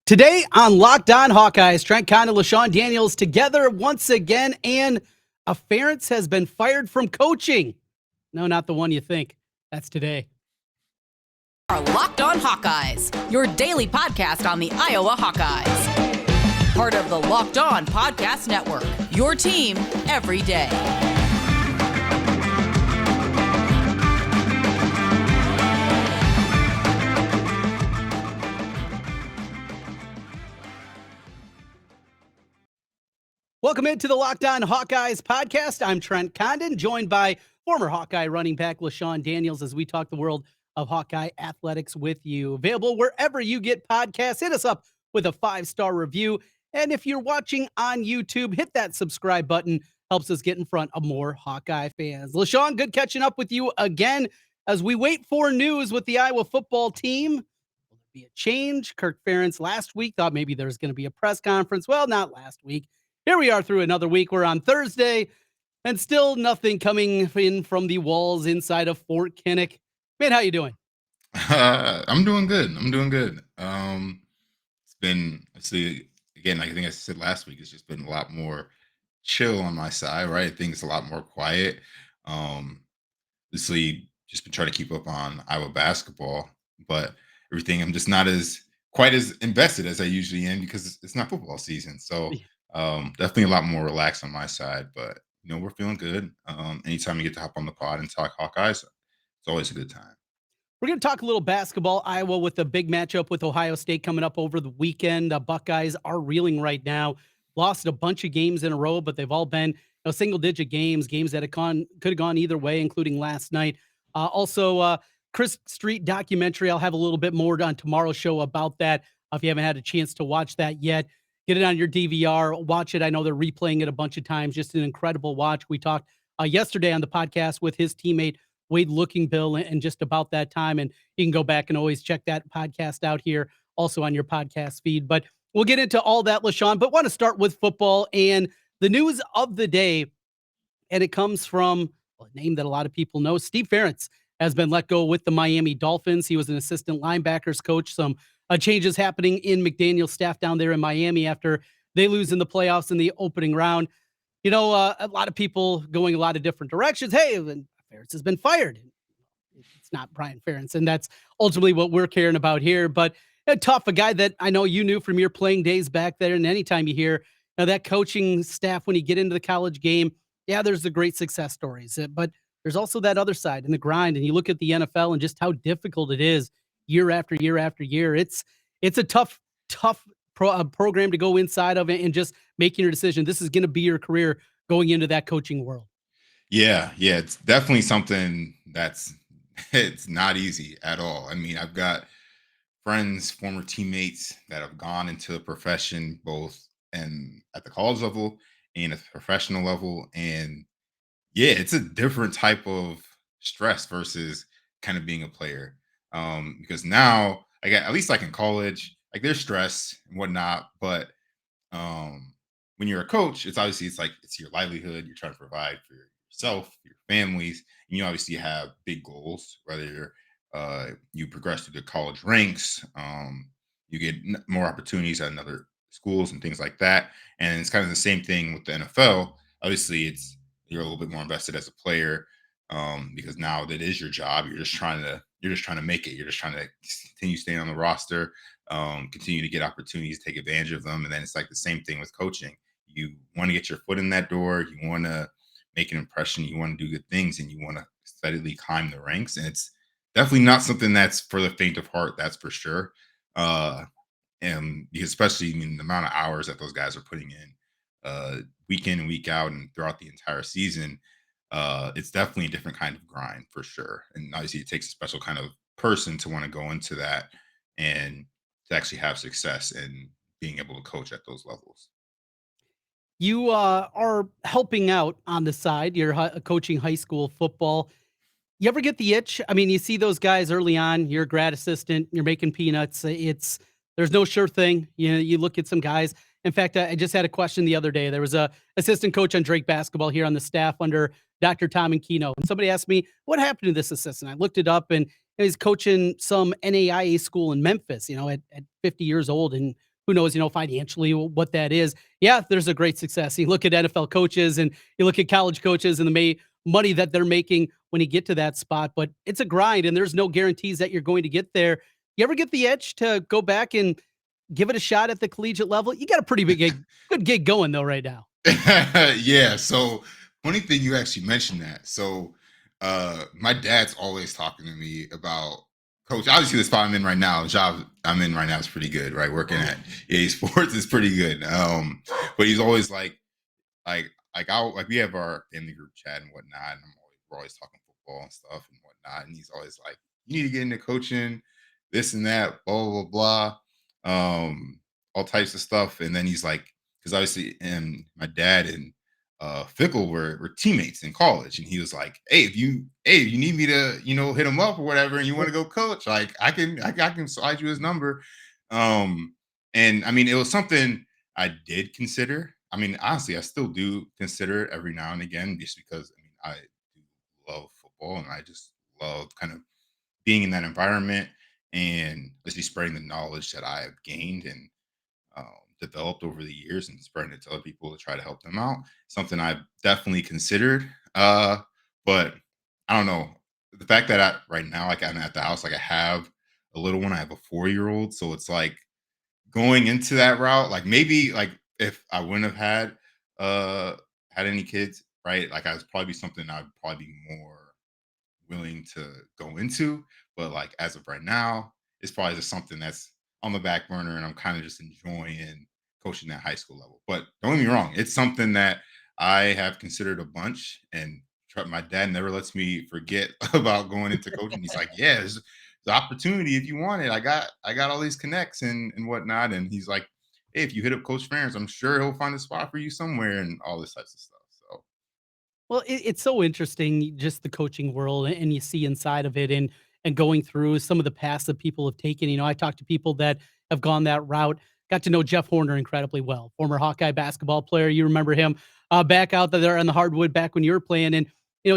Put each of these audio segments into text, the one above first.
Today on Locked On Hawkeyes, Trent, Condon, LeShun Daniels together once again, and a Ferentz has been fired from coaching. No, not the one you think. That's today. Our Locked On Hawkeyes, your daily podcast on the Iowa Hawkeyes. Part of the Locked On Podcast Network, your team every day. Welcome into the Locked On Hawkeyes podcast. I'm Trent Condon, joined by former Hawkeye running back LeShun Daniels as we talk the world of Hawkeye athletics with you. Available wherever you get podcasts. Hit us up with a 5-star review. And if you're watching on YouTube, hit that subscribe button. Helps us get in front of more Hawkeye fans. LeShun, good catching up with you again as we wait for news with the Iowa football team. Will there be a change? Steve Ferentz last week thought maybe there's going to be a press conference. Well, not last week. Here we are through another week. We're on Thursday, and still nothing coming in from the walls inside of Fort Kinnick. Man, how you doing? I'm doing good. It's been, again, I think I said last week, it's just been a lot more chill on my side, right? I think it's a lot more quiet. Obviously, just been trying to keep up on Iowa basketball, but everything, I'm just not quite as invested as I usually am because it's not football season. So definitely a lot more relaxed on my side, but we're feeling good. Anytime you get to hop on the pod and talk Hawkeyes, it's always a good time. We're going to talk a little basketball. Iowa with a big matchup with Ohio State coming up over the weekend. The Buckeyes are reeling right now. Lost a bunch of games in a row, but they've all been single-digit games that could have gone either way, including last night. Also, Chris Street documentary. I'll have a little bit more on tomorrow's show about that. If you haven't had a chance to watch that yet, get it on your DVR, watch it. I know they're replaying it a bunch of times. Just an incredible watch. We talked yesterday on the podcast with his teammate, Wade Lookingbill, and just about that time. And you can go back and always check that podcast out here, also on your podcast feed. But we'll get into all that, LeShun, but want to start with football and the news of the day. And it comes from a name that a lot of people know. Steve Ferentz has been let go with the Miami Dolphins. He was an assistant linebackers coach. Some changes happening in McDaniel's staff down there in Miami after they lose in the playoffs in the opening round. A lot of people going a lot of different directions. Hey, Ferentz has been fired. It's not Brian Ferentz, and that's ultimately what we're caring about here. But a guy that I know you knew from your playing days back there, and anytime you hear that coaching staff when you get into the college game, yeah, there's the great success stories, but there's also that other side and the grind. And you look at the NFL and just how difficult it is year after year after year. It's a tough program to go inside of it and just making your decision. This is going to be your career going into that coaching world. Yeah, it's definitely something it's not easy at all. I mean, I've got friends, former teammates that have gone into the profession, both at the college level and at the professional level. And yeah, it's a different type of stress versus kind of being a player. Because now I got, at least like in college, like there's stress and whatnot, but when you're a coach, it's your livelihood. You're trying to provide for yourself, your families, and you obviously have big goals, whether you progress through the college ranks, you get more opportunities at other schools and things like that. And it's kind of the same thing with the NFL. Obviously, you're a little bit more invested as a player because now that is your job. You're just trying to make it. You're just trying to continue staying on the roster, continue to get opportunities, take advantage of them. And then it's like the same thing with coaching. You want to get your foot in that door. You want to make an impression. You want to do good things, and you want to steadily climb the ranks. And it's definitely not something that's for the faint of heart. That's for sure. And because especially the amount of hours that those guys are putting in week in and week out and throughout the entire season, it's definitely a different kind of grind for sure. And obviously it takes a special kind of person to want to go into that and to actually have success in being able to coach at those levels. You are helping out on the side. You're coaching high school football. You ever get the itch? I mean, you see those guys early on, you're a grad assistant, you're making peanuts. There's no sure thing. You look at some guys. In fact, I just had a question the other day. There was a assistant coach on Drake basketball here on the staff under Dr. Tom and Keno. And somebody asked me, what happened to this assistant? I looked it up, and he's coaching some NAIA school in Memphis, at 50 years old, and who knows, financially what that is. Yeah, there's a great success. You look at NFL coaches and you look at college coaches and the money that they're making when you get to that spot, but it's a grind and there's no guarantees that you're going to get there. You ever get the edge to go back and give it a shot at the collegiate level? You got a pretty good gig going though right now. Yeah. So funny thing you actually mentioned that. So my dad's always talking to me about coach. Obviously, the spot I'm in right now, the job I'm in right now is pretty good, right? Working at EA Sports is pretty good. But he's always we have our in the group chat and whatnot, and we're always talking football and stuff and whatnot. And he's always like, "You need to get into coaching, this and that, blah blah blah, all types of stuff." And then he's like, because obviously, and my dad and Fickle were teammates in college, and he was like, "Hey, if you need me to, hit him up or whatever, and you want to go coach, like I can slide you his number." And I mean, it was something I did consider. I mean, honestly, I still do consider it every now and again, just because I do love football and I just love kind of being in that environment and basically spreading the knowledge that I have gained and developed over the years and spreading it to other people to try to help them out. Something I've definitely considered. But I don't know. The fact that right now, like I'm at the house, like I have a little one, I have a 4-year-old. So it's like going into that route, like maybe like if I wouldn't have had any kids, right? Like I was probably something I'd probably be more willing to go into. But like as of right now, it's probably just something that's on the back burner and I'm kind of just enjoying coaching at high school level. But don't get me wrong, it's something that I have considered a bunch, and my dad never lets me forget about going into coaching. He's like, "Yeah, there's the opportunity if you want it. I got all these connects and whatnot." And he's like, "Hey, if you hit up Coach Ferentz, I'm sure he'll find a spot for you somewhere," and all this types of stuff. So Well, it's so interesting, just the coaching world, and you see inside of it, and going through some of the paths that people have taken. I talk to people that have gone that route. Got to know Jeff Horner incredibly well, former Hawkeye basketball player. You remember him back out there on the hardwood back when you were playing. And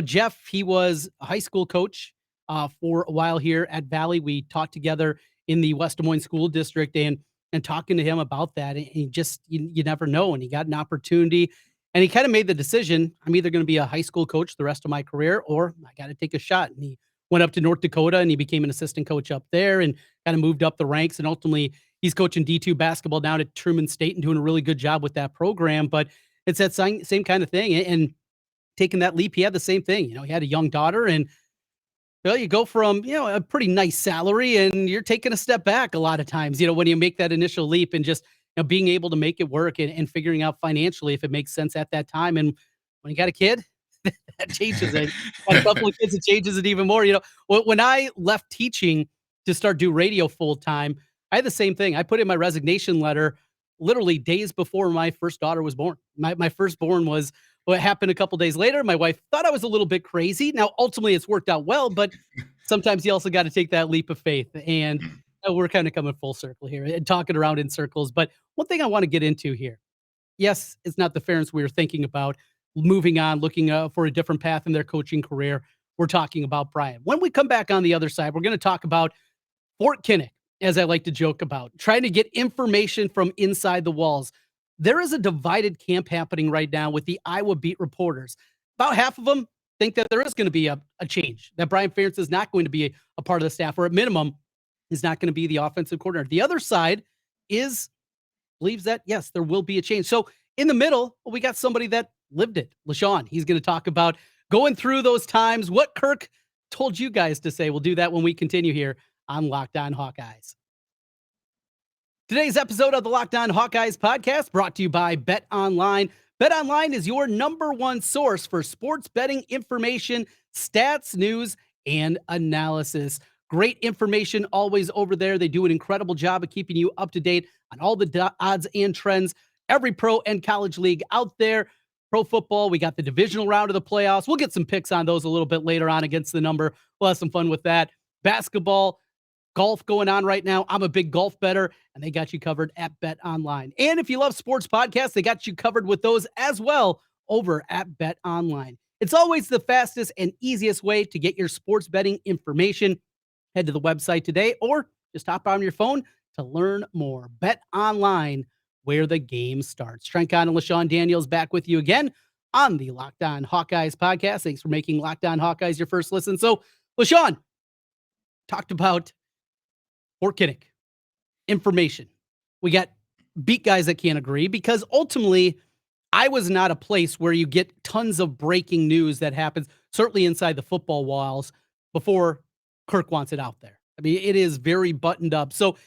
Jeff, he was a high school coach for a while here at Valley. We talked together in the West Des Moines School District, and talking to him about that. And he just you never know. And he got an opportunity. And he kind of made the decision, I'm either going to be a high school coach the rest of my career, or I got to take a shot. And he went up to North Dakota and he became an assistant coach up there and kind of moved up the ranks. And ultimately, he's coaching D2 basketball down at Truman State and doing a really good job with that program. But it's that same kind of thing. And taking that leap, he had the same thing. He had a young daughter, and well, you go from, a pretty nice salary and you're taking a step back a lot of times, when you make that initial leap and just being able to make it work and figuring out financially if it makes sense at that time. And when you got a kid, that changes it. Got a couple of kids, it changes it even more. When I left teaching to start do radio full time, I had the same thing. I put in my resignation letter literally days before my first daughter was born. My firstborn was what happened a couple days later. My wife thought I was a little bit crazy. Now, ultimately, it's worked out well, but sometimes you also got to take that leap of faith. And we're kind of coming full circle here and talking around in circles. But one thing I want to get into here. Yes, it's not the Ferentz we were thinking about moving on, looking for a different path in their coaching career. We're talking about Brian. When we come back on the other side, we're going to talk about Fort Kinnick, as I like to joke about, trying to get information from inside the walls. There is a divided camp happening right now with the Iowa beat reporters. About half of them think that there is going to be a change, that Brian Ferentz is not going to be a part of the staff, or at minimum, is not going to be the offensive coordinator. The other side believes that, yes, there will be a change. So in the middle, we got somebody that lived it, LeShun. He's going to talk about going through those times, what Kirk told you guys to say. We'll do that when we continue here on Locked On Hawkeyes. Today's episode of the Locked On Hawkeyes podcast brought to you by Bet Online. Bet Online is your number one source for sports betting information, stats, news, and analysis. Great information always over there. They do an incredible job of keeping you up to date on all the odds and trends, every pro and college league out there. Pro football, we got the divisional round of the playoffs. We'll get some picks on those a little bit later on against the number. We'll have some fun with that. Basketball, golf going on right now. I'm a big golf bettor, and they got you covered at Bet Online. And if you love sports podcasts, they got you covered with those as well over at Bet Online. It's always the fastest and easiest way to get your sports betting information. Head to the website today or just hop on your phone, to learn more. Bet online where the game starts. Trent, Condon, and LeShun Daniels back with you again on the Locked On Hawkeyes podcast. Thanks for making Locked On Hawkeyes your first listen. So, LeShun talked about Fort Kinnick information. We got beat guys that can't agree because ultimately, I was not a place where you get tons of breaking news that happens, certainly inside the football walls, before Kirk wants it out there. I mean, it is very buttoned up. So,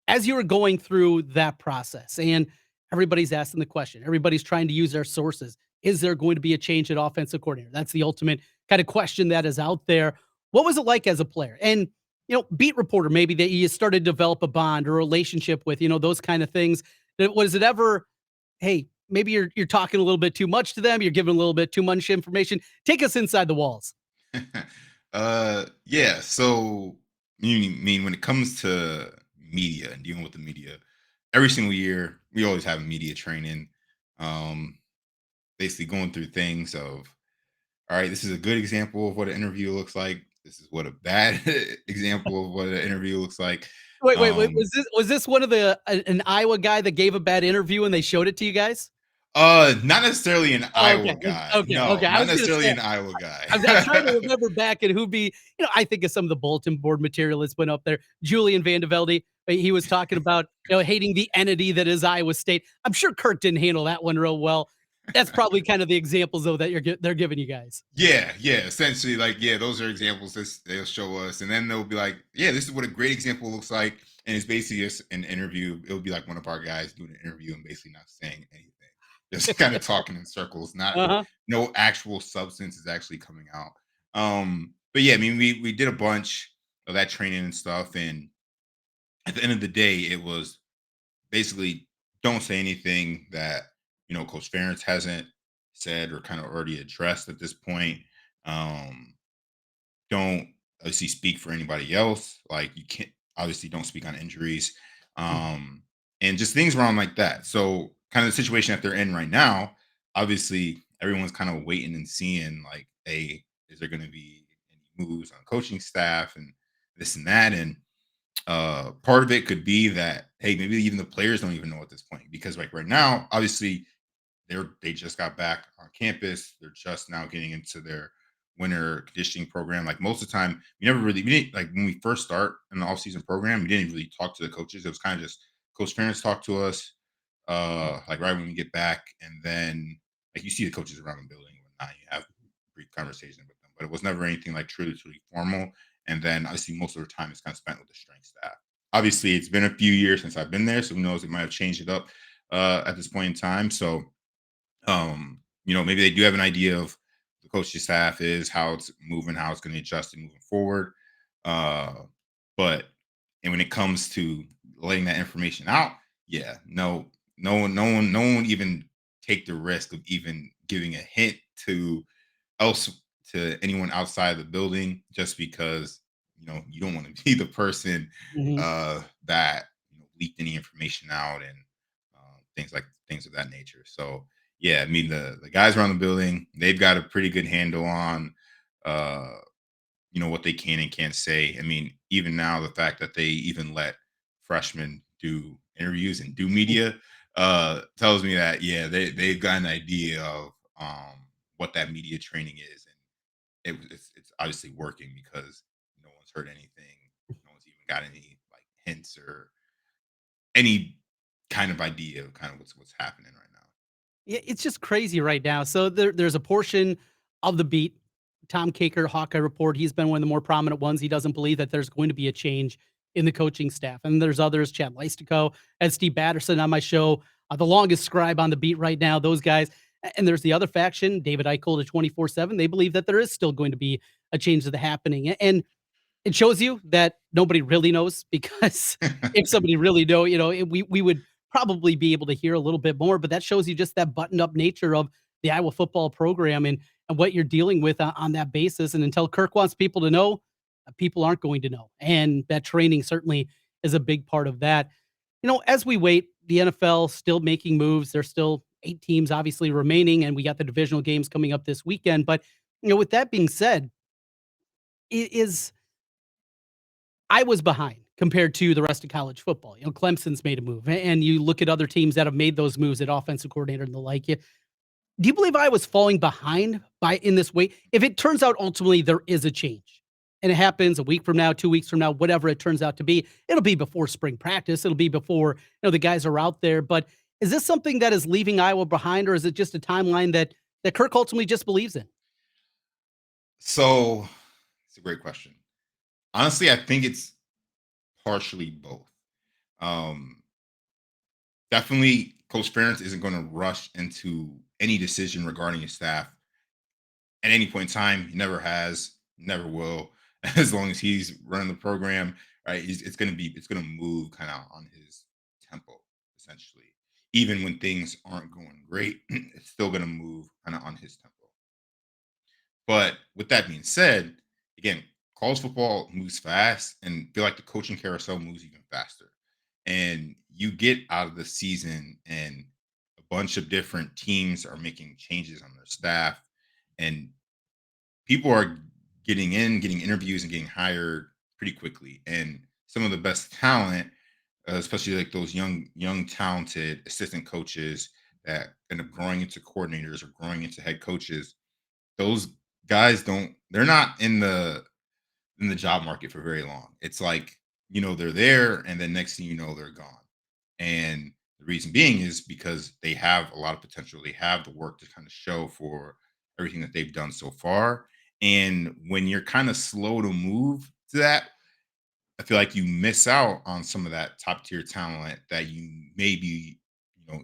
as you were going through that process, and everybody's asking the question, everybody's trying to use their sources. Is there going to be a change at offensive coordinator? That's the ultimate kind of question that is out there. What was it like as a player? And, beat reporter, maybe that you started to develop a bond or a relationship with, those kind of things. Was it ever, hey, maybe you're talking a little bit too much to them, you're giving a little bit too much information? Take us inside the walls. Yeah. So you mean when it comes to media and dealing with the media, every single year we always have media training. Basically going through things of, all right, this is a good example of what an interview looks like. This is what a bad example of what an interview looks like. Wait. Was this one of an Iowa guy that gave a bad interview and they showed it to you guys? Not necessarily an Oh, Iowa guy. okay. No, I not was gonna necessarily say, an Iowa guy. I'm trying to remember back and who'd be, I think of some of the bulletin board material that's went up there. Julian Vandevelde, he was talking about, hating the entity that is Iowa State. I'm sure Kirk didn't handle that one real well. That's probably kind of the examples though that they're giving you guys. Yeah. Essentially, those are examples that they'll show us, and then they'll be like, yeah, this is what a great example looks like. And it's basically just an interview. It'll be like one of our guys doing an interview and basically not saying anything. Just kind of talking in circles, no actual substance is actually coming out. But yeah, I mean, we did a bunch of that training and stuff, and at the end of the day, it was basically don't say anything that Coach Ferentz hasn't said or kind of already addressed at this point. Don't obviously speak for anybody else. Like you can't obviously don't speak on injuries, and just things around like that. So kind of the situation that they're in right now, obviously everyone's kind of waiting and seeing like, hey, is there going to be any moves on coaching staff and this and that? And part of it could be that, hey, maybe even the players don't even know at this point because like right now, obviously they just got back on campus. They're just now getting into their winter conditioning program. Like most of the time, we didn't like when we first start in the off-season program, we didn't really talk to the coaches. It was kind of just Coach Ferentz talked to us like right when we get back, and then like you see the coaches around the building and whatnot, you have brief conversations with them, but it was never anything like truly formal. And then obviously most of the time is kind of spent with the strength staff. Obviously, it's been a few years since I've been there, so who knows, it might have changed it up at this point in time. So maybe they do have an idea of the coaching staff is how it's moving, how it's going to adjust and moving forward. But and when it comes to letting that information out, yeah, no one even take the risk of even giving a hint to anyone outside the building, just because you don't want to be the person Mhm. that leaked any information out and things of that nature. So yeah, I mean the guys around the building, they've got a pretty good handle on uh what they can and can't say. I mean, even now, the fact that they even let freshmen do interviews and do media tells me that yeah, they've got an idea of what that media training is, and it's obviously working because no one's heard anything, no one's even got any like hints or any kind of idea of kind of what's happening right now. Yeah, it's just crazy right now. So there's a portion of the beat. Tom Caker, Hawkeye Report, he's been one of the more prominent ones. He doesn't believe that there's going to be a change in the coaching staff. And there's others, Chad Leistico and Steve Batterson on my show, the longest scribe on the beat right now, those guys. And there's the other faction, David Eichel to 24/7. They believe that there is still going to be a change to the happening. And it shows you that nobody really knows because if somebody really know, we would probably be able to hear a little bit more, but that shows you just that buttoned up nature of the Iowa football program and what you're dealing with on that basis. And until Kirk wants people to know, people aren't going to know. And that training certainly is a big part of that. As we wait, the NFL still making moves. There's still 8 teams obviously remaining, and we got the divisional games coming up this weekend. But with that being said, is I was behind compared to the rest of college football. Clemson's made a move, and you look at other teams that have made those moves at offensive coordinator and the like. Do you believe Iowa's falling behind in this way? If it turns out ultimately there is a change and it happens a week from now, 2 weeks from now, whatever it turns out to be, it'll be before spring practice. It'll be before, the guys are out there. But is this something that is leaving Iowa behind, or is it just a timeline that Kirk ultimately just believes in? So it's a great question. Honestly, I think it's partially both. Um, Definitely, Coach Ferentz isn't going to rush into any decision regarding his staff at any point in time. He never has, never will, as long as he's running the program. Right? It's going to move kind of on his tempo, essentially. Even when things aren't going great, it's still going to move kind of on his tempo. But with that being said, again, college football moves fast, and I feel like the coaching carousel moves even faster. And you get out of the season, and a bunch of different teams are making changes on their staff, and people are getting interviews and getting hired pretty quickly. And some of the best talent, especially like those young, talented assistant coaches that end up growing into coordinators or growing into head coaches, those guys they're not in the job market for very long. It's like, they're there, and then next thing you know, they're gone. And the reason being is because they have a lot of potential. They have the work to kind of show for everything that they've done so far. And when you're kind of slow to move to that, I feel like you miss out on some of that top tier talent that you may be,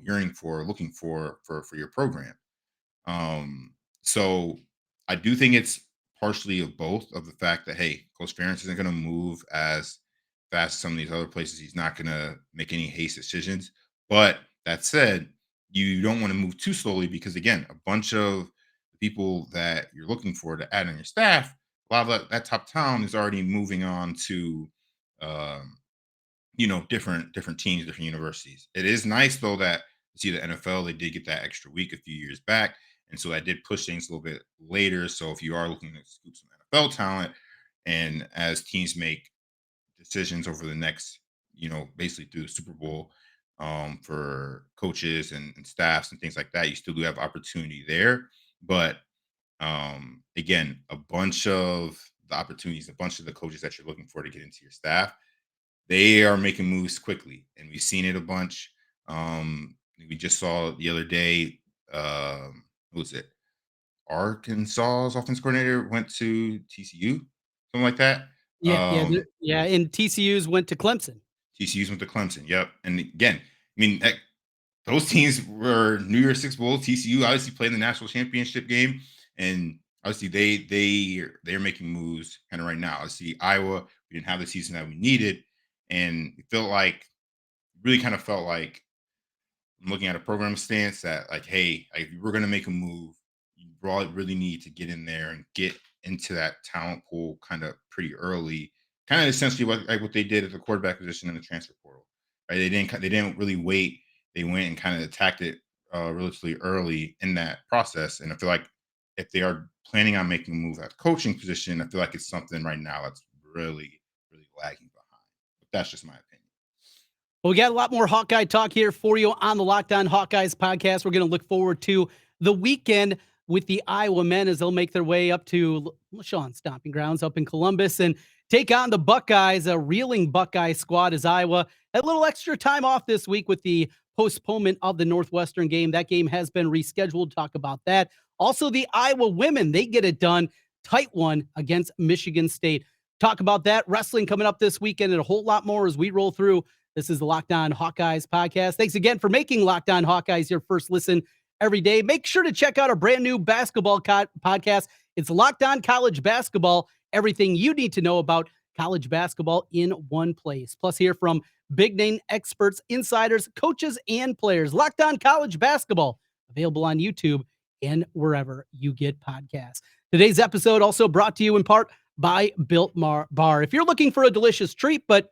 yearning for, looking for your program. So I do think it's partially of both, of the fact that, hey, Coach Ferentz isn't going to move as fast as some of these other places. He's not going to make any haste decisions. But that said, you don't want to move too slowly, because again, a bunch of people that you're looking for to add on your staff, a lot of that top talent is already moving on to um, different teams, different universities. It is nice though that see the NFL, they did get that extra week a few years back, and so that did push things a little bit later. So if you are looking to scoop some NFL talent, and as teams make decisions over the next, basically through the Super Bowl, for coaches and staffs and things like that, you still do have opportunity there. But again, a bunch of the opportunities, a bunch of the coaches that you're looking for to get into your staff, they are making moves quickly, and we've seen it a bunch. We just saw the other day, who was it? Arkansas's offense coordinator went to TCU, something like that. Yeah, yeah, yeah. And TCU's went to Clemson. TCU's went to Clemson. Yep. And again, I mean, those teams were New Year's Six Bowl. TCU obviously played in the national championship game, and obviously they're making moves kind of right now. Obviously, Iowa, we didn't have the season that we needed, and it really kind of felt like I'm looking at a program stance that, like, hey, if we're going to make a move, you really need to get in there and get into that talent pool kind of pretty early, kind of essentially what they did at the quarterback position in the transfer portal. Right? They didn't really wait. They went and kind of attacked it relatively early in that process. And I feel like if they are planning on making a move at the coaching position, I feel like it's something right now that's really, really lagging behind. But that's just my opinion. Well, we got a lot more Hawkeye talk here for you on the Locked On Hawkeyes podcast. We're going to look forward to the weekend with the Iowa men as they'll make their way up to LeShun stomping grounds up in Columbus and take on the Buckeyes, a reeling Buckeye squad as Iowa had a little extra time off this week with the postponement of the Northwestern game. That game has been rescheduled. Talk about that. Also, the Iowa women, they get it done. Tight one against Michigan State. Talk about that. Wrestling coming up this weekend and a whole lot more as we roll through. This is the Locked On Hawkeyes podcast. Thanks again for making Locked On Hawkeyes your first listen every day. Make sure to check out our brand new basketball podcast. It's Locked On College Basketball. Everything you need to know about college basketball in one place. Plus, hear from big name experts, insiders, coaches, and players. Locked On College Basketball, available on YouTube and wherever you get podcasts. Today's episode also brought to you in part by Built Bar. If you're looking for a delicious treat, but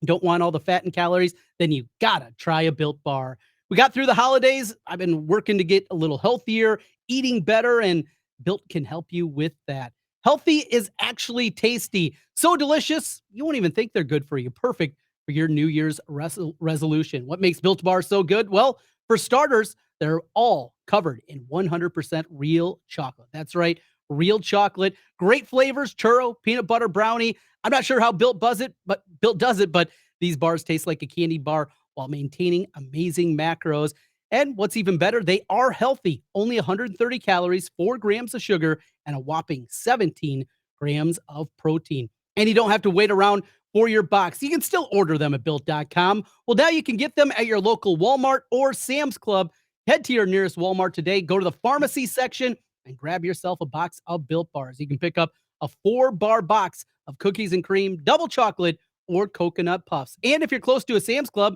don't want all the fat and calories, then you gotta try a Built Bar. We got through the holidays. I've been working to get a little healthier, eating better, and Built can help you with that. Healthy is actually tasty. So delicious, you won't even think they're good for you. Perfect for your New Year's resolution. What makes Built Bar so good? Well, for starters, they're all covered in 100% real chocolate. That's right, real chocolate. Great flavors, churro, peanut butter brownie. I'm not sure how Built does it, but these bars taste like a candy bar while maintaining amazing macros. And what's even better, they are healthy. Only 130 calories, 4 grams of sugar, and a whopping 17 grams of protein. And you don't have to wait around for your box. You can still order them at built.com. Well, now you can get them at your local Walmart or Sam's Club. Head to your nearest Walmart today, go to the pharmacy section, and grab yourself a box of Built Bars. You can pick up a 4-bar box of cookies and cream, double chocolate, or coconut puffs. And if you're close to a Sam's Club,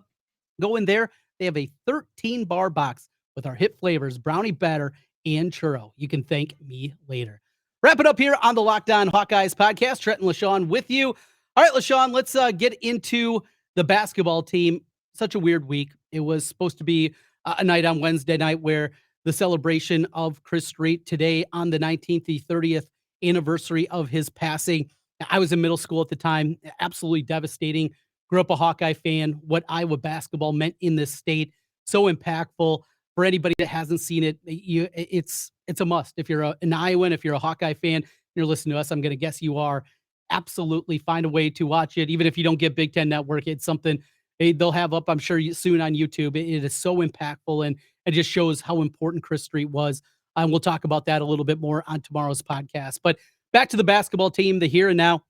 go in there. They have a 13-bar box with our hit flavors, brownie batter, and churro. You can thank me later. Wrap it up here on the Locked On Hawkeyes podcast. Trent and LeShun with you. All right, LeShun, let's get into the basketball team. Such a weird week. It was supposed to be a night on Wednesday night where the celebration of Chris Street today on the 19th, the 30th anniversary of his passing. I was in middle school at the time. Absolutely devastating. Grew up a Hawkeye fan. What Iowa basketball meant in this state, so impactful. For anybody that hasn't seen it, it's a must. If you're an Iowan, if you're a Hawkeye fan, you're listening to us, I'm going to guess you are. Absolutely find a way to watch it. Even if you don't get Big Ten Network, it's something they'll have up, I'm sure, soon on YouTube. It is so impactful, and it just shows how important Chris Street was. And we'll talk about that a little bit more on tomorrow's podcast. But back to the basketball team, the here and now.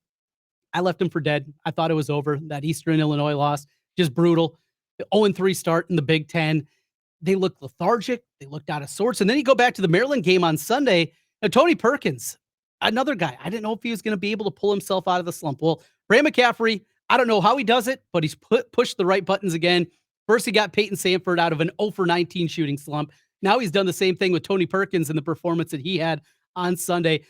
I left him for dead. I thought it was over. That Eastern Illinois loss, just brutal. The 0-3 start in the Big Ten. They looked lethargic. They looked out of sorts. And then you go back to the Maryland game on Sunday. And Tony Perkins, another guy. I didn't know if he was going to be able to pull himself out of the slump. Well, Brad McCaffrey, I don't know how he does it, but he's pushed the right buttons again. First, he got Peyton Sanford out of an 0-for-19 shooting slump. Now he's done the same thing with Tony Perkins in the performance that he had on Sunday.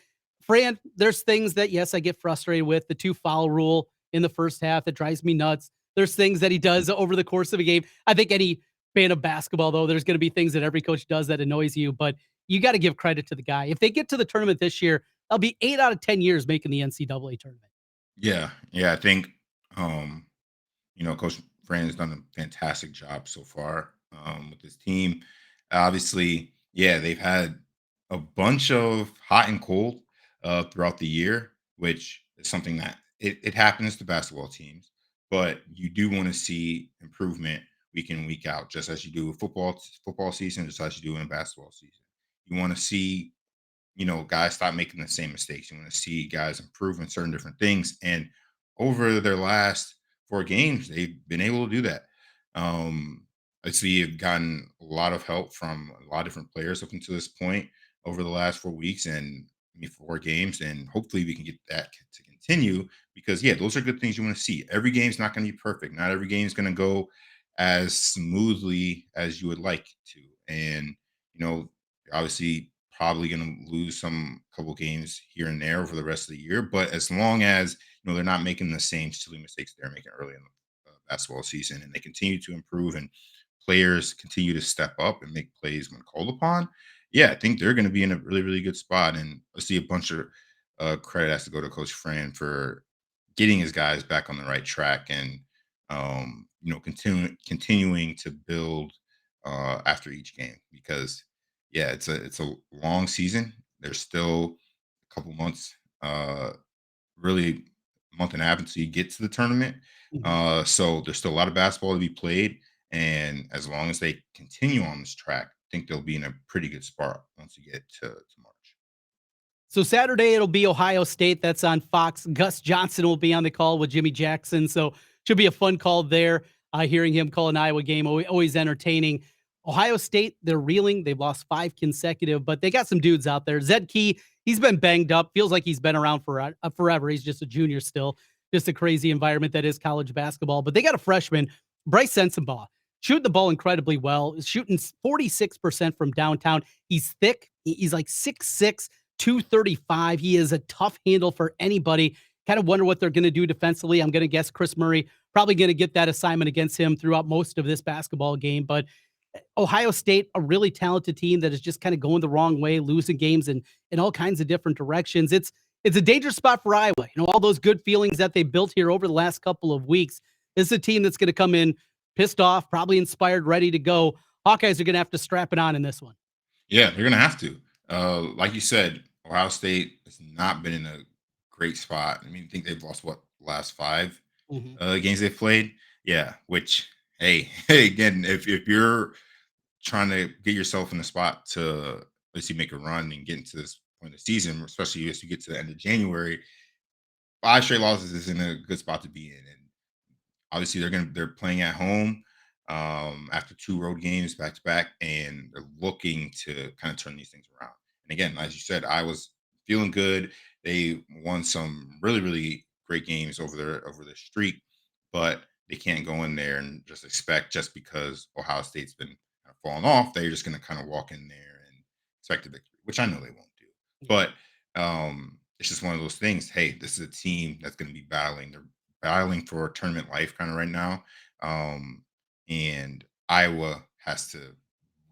Fran, there's things that, yes, I get frustrated with. The 2-foul rule in the first half that drives me nuts. There's things that he does over the course of a game. I think any fan of basketball, though, there's going to be things that every coach does that annoys you, but you got to give credit to the guy. If they get to the tournament this year, they'll be 8 out of 10 years making the NCAA tournament. Yeah, I think Coach Fran has done a fantastic job so far with this team. Obviously, yeah, they've had a bunch of hot and cold throughout the year, which is something that it happens to basketball teams, but you do want to see improvement week in, week out, just as you do with football season, just as you do in basketball season. You want to see, guys stop making the same mistakes. You want to see guys improve in certain different things. And over their last 4 games, they've been able to do that. I see you've gotten a lot of help from a lot of different players up until this point over the last 4 weeks and 4 games. And hopefully we can get that to continue because, yeah, those are good things you want to see. Every game's not going to be perfect. Not every game's going to go as smoothly as you would like to. And, obviously probably going to lose some couple games here and there over the rest of the year. But as long as, they're not making the same silly mistakes they're making early in the basketball season and they continue to improve and players continue to step up and make plays when called upon, yeah, I think they're going to be in a really, really good spot. And I see a bunch of credit has to go to Coach Fran for getting his guys back on the right track and, continuing to build after each game because, yeah, it's a long season. There's still a couple months, really a month and a half until you get to the tournament. So there's still a lot of basketball to be played. And as long as they continue on this track, I think they'll be in a pretty good spot once you get to March. So Saturday, it'll be Ohio State. That's on Fox. Gus Johnson will be on the call with Jimmy Jackson. So should be a fun call there. Hearing him call an Iowa game, always entertaining. Ohio State, they're reeling. They've lost 5 consecutive, but they got some dudes out there. Zed Key, he's been banged up. Feels like he's been around for forever. He's just a junior still. Just a crazy environment that is college basketball. But they got a freshman, Bryce Sensabaugh, shooting the ball incredibly well. Is shooting 46% from downtown. He's thick. He's like 6'6", 235. He is a tough handle for anybody. Kind of wonder what they're going to do defensively. I'm going to guess Chris Murray probably going to get that assignment against him throughout most of this basketball game. But Ohio State, a really talented team that is just kind of going the wrong way, losing games in all kinds of different directions. It's it's a dangerous spot for Iowa. All those good feelings that they built here over the last couple of weeks. This is a team that's going to come in pissed off, probably inspired, ready to go. Hawkeyes are going to have to strap it on in this one. Yeah, they're gonna have to. Like you said, Ohio State has not been in a great spot. I mean, I think they've lost what last five Mhm. games they've played. Yeah, which hey, hey, again, if you're trying to get yourself in the spot to let's see make a run and get into this point of the season, especially as you get to the end of January, five straight losses is in a good spot to be in. And obviously they're playing at home after two road games back to back, and they're looking to kind of turn these things around. And again, as you said, I was feeling good. They won some really great games over their streak, but they can't go in there and just expect just because Ohio State's been kind of falling off, they're just going to kind of walk in there and expect a victory, which I know they won't do. But it's just one of those things. Hey, this is a team that's going to be battling. They're battling for tournament life kind of right now. And Iowa has to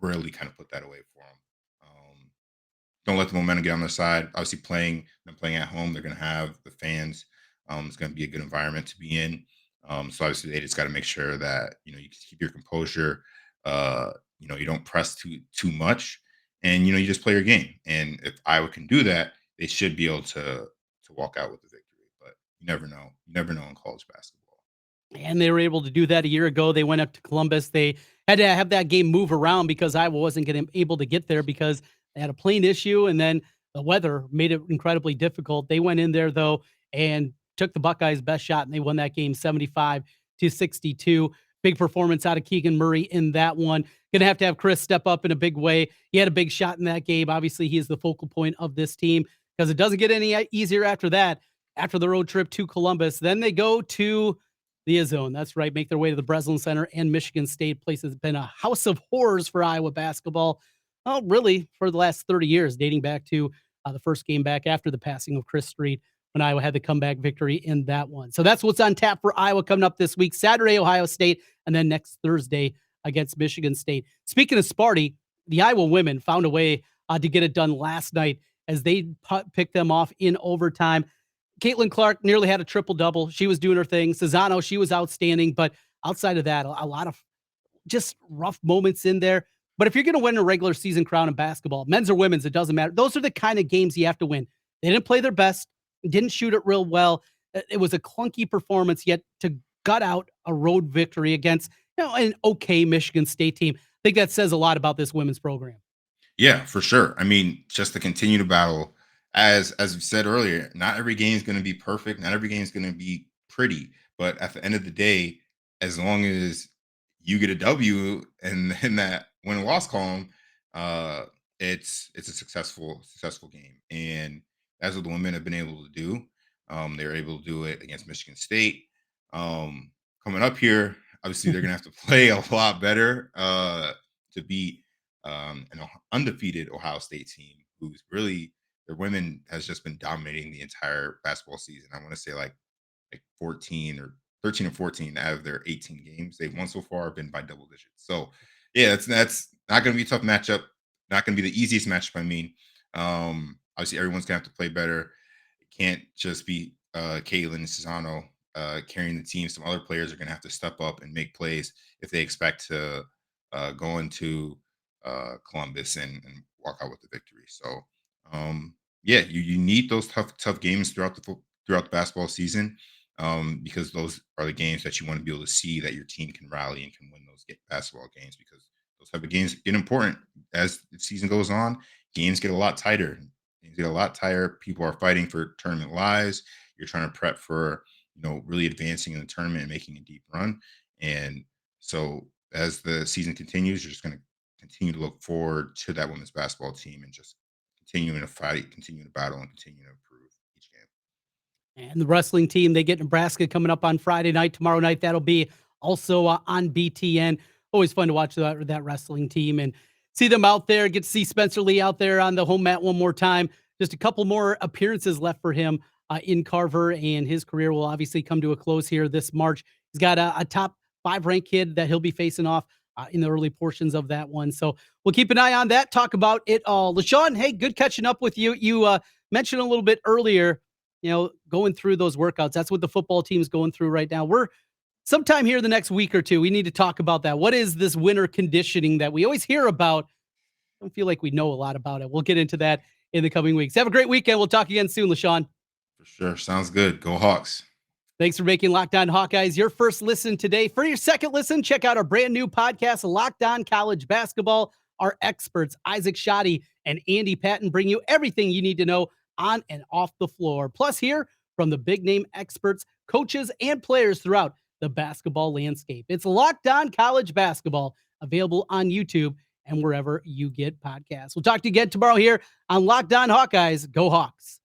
really kind of put that away for them. Don't let the momentum get on their side. Obviously, playing at home, they're going to have the fans. It's going to be a good environment to be in. So obviously, they just got to make sure that you can keep your composure. You don't press too much, and you just play your game. And if Iowa can do that, they should be able to walk out with the victory. But you never know. You never know in college basketball. And they were able to do that a year ago. They went up to Columbus. They had to have that game move around because Iowa wasn't able to get there because they had a plane issue, and then the weather made it incredibly difficult. They went in there though and took the Buckeyes' best shot, and they won that game 75-62. Big performance out of Keegan Murray in that one. Gonna have to have Chris step up in a big way. He had a big shot in that game. Obviously, he is the focal point of this team because it doesn't get any easier after that. After the road trip to Columbus, then they go to the Zone. That's right. Make their way to the Breslin Center and Michigan State. Place has been a house of horrors for Iowa basketball. Oh, really, for the last 30 years, dating back to the first game back after the passing of Chris Street when Iowa had the comeback victory in that one. So that's what's on tap for Iowa coming up this week. Saturday, Ohio State, and then next Thursday against Michigan State. Speaking of Sparty, the Iowa women found a way to get it done last night as they picked them off in overtime. Caitlin Clark nearly had a triple-double. She was doing her thing. Cesano, she was outstanding. But outside of that, a lot of just rough moments in there. But if you're going to win a regular season crown in basketball, men's or women's, it doesn't matter. Those are the kind of games you have to win. They didn't play their best, didn't shoot it real well. It was a clunky performance, yet to gut out a road victory against an okay Michigan State team. I think that says a lot about this women's program. Yeah, for sure. I mean, just to continue to battle, as we said earlier, not every game is going to be perfect. Not every game is going to be pretty. But at the end of the day, as long as you get a W and in that win and loss column, it's a successful game, and that's what the women have been able to do. They were able to do it against Michigan State. Coming up here, obviously they're going to have to play a lot better to beat an undefeated Ohio State team who's really their women has just been dominating the entire basketball season. I want to say like 14 or 13 or 14 out of their 18 games they've won so far have been by double digits. So yeah, that's not going to be a tough matchup. Not going to be the easiest matchup. I mean, obviously everyone's going to have to play better. It can't just be Caitlin and Cesano carrying the team. Some other players are going to have to step up and make plays if they expect to go into Columbus and walk out with the victory. So yeah, you need those tough games throughout the basketball season because those are the games that you want to be able to see that your team can rally and can win those basketball games, because those type of games get important as the season goes on. Games get a lot tighter. Games get a lot tighter. People are fighting for tournament lives. You're trying to prep for really advancing in the tournament and making a deep run. And so as the season continues, you're just going to continue to look forward to that women's basketball team and just continuing to fight, continuing to battle, and continue to improve each game. And the wrestling team, they get Nebraska coming up on Friday night. Tomorrow night, that'll be also on BTN. Always fun to watch that wrestling team and see them out there. Get to see Spencer Lee out there on the home mat one more time. Just a couple more appearances left for him in Carver, and his career will obviously come to a close here this March. He's got a top 5 ranked kid that he'll be facing off in the early portions of that one. So we'll keep an eye on that, talk about it all. LeShun, hey, good catching up with you. You mentioned a little bit earlier, going through those workouts. That's what the football team's going through right now. We're sometime here the next week or two. We need to talk about that. What is this winter conditioning that we always hear about? I don't feel like we know a lot about it. We'll get into that in the coming weeks. Have a great weekend. We'll talk again soon, LeShun. For sure. Sounds good. Go Hawks. Thanks for making Locked On Hawkeyes your first listen today. For your second listen, check out our brand new podcast, Locked On College Basketball. Our experts, Isaac Shoddy and Andy Patton, bring you everything you need to know on and off the floor. Plus, hear from the big name experts, coaches, and players throughout the basketball landscape. It's Locked On College Basketball, available on YouTube and wherever you get podcasts. We'll talk to you again tomorrow here on Locked On Hawkeyes. Go Hawks.